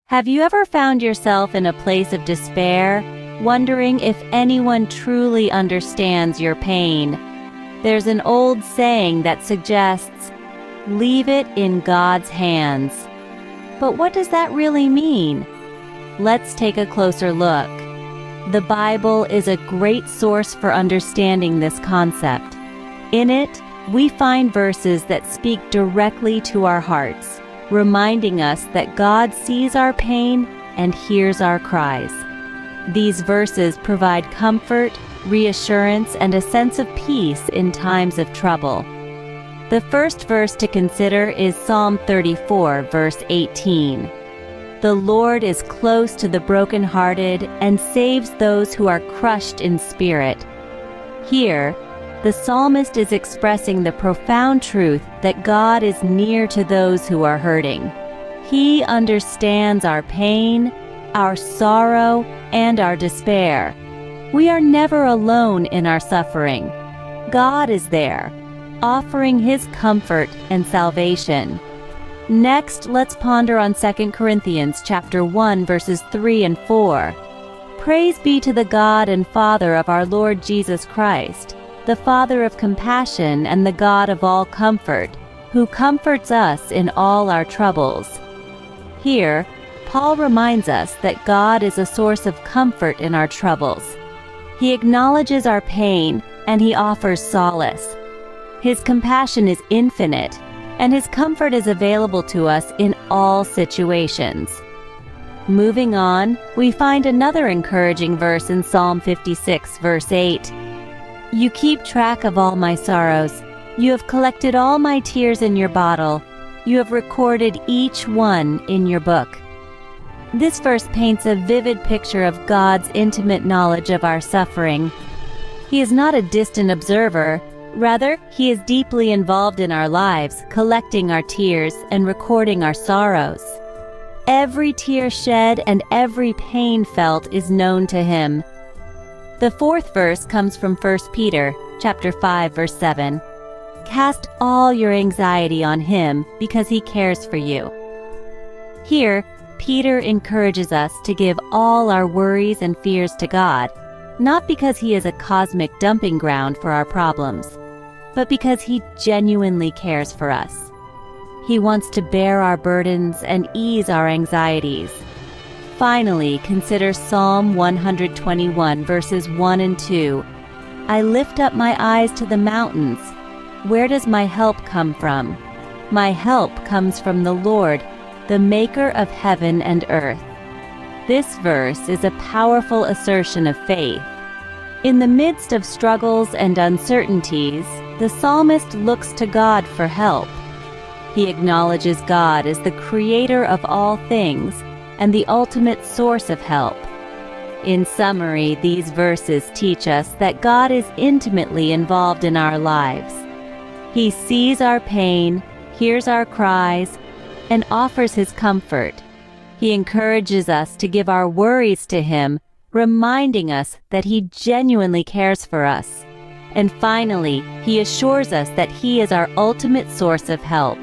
Have you ever found yourself in a place of despair, wondering if anyone truly understands your pain? There's an old saying that suggests, "Leave it in God's hands." But what does that really mean? Let's take a closer look. The Bible is a great source for understanding this concept. In it, we find verses that speak directly to our hearts, reminding us that God sees our pain and hears our cries. These verses provide comfort, reassurance, and a sense of peace in times of trouble. The first verse to consider is Psalm 34, verse 18. "The Lord is close to the brokenhearted and saves those who are crushed in spirit." Here, the psalmist is expressing the profound truth that God is near to those who are hurting. He understands our pain, our sorrow, and our despair. We are never alone in our suffering. God is there, offering His comfort and salvation. Next, let's ponder on 2 Corinthians chapter 1, verses 3 and 4. "Praise be to the God and Father of our Lord Jesus Christ, the Father of compassion and the God of all comfort, who comforts us in all our troubles." Here, Paul reminds us that God is a source of comfort in our troubles. He acknowledges our pain and He offers solace. His compassion is infinite, and His comfort is available to us in all situations. Moving on, we find another encouraging verse in Psalm 56, verse 8. "You keep track of all my sorrows. You have collected all my tears in your bottle. You have recorded each one in your book." This verse paints a vivid picture of God's intimate knowledge of our suffering. He is not a distant observer. Rather, He is deeply involved in our lives, collecting our tears and recording our sorrows. Every tear shed and every pain felt is known to Him. The fourth verse comes from 1 Peter chapter 5, verse 7. "Cast all your anxiety on Him because He cares for you." Here, Peter encourages us to give all our worries and fears to God, not because He is a cosmic dumping ground for our problems, but because He genuinely cares for us. He wants to bear our burdens and ease our anxieties. Finally, consider Psalm 121, verses 1 and 2. "I lift up my eyes to the mountains. Where does my help come from? My help comes from the Lord, the maker of heaven and earth." This verse is a powerful assertion of faith. In the midst of struggles and uncertainties, the psalmist looks to God for help. He acknowledges God as the creator of all things and the ultimate source of help. In summary, these verses teach us that God is intimately involved in our lives. He sees our pain, hears our cries, and offers His comfort. He encourages us to give our worries to Him, reminding us that He genuinely cares for us. And finally, He assures us that He is our ultimate source of help.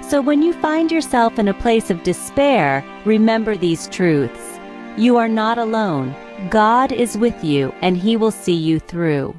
So when you find yourself in a place of despair, remember these truths. You are not alone. God is with you, and He will see you through.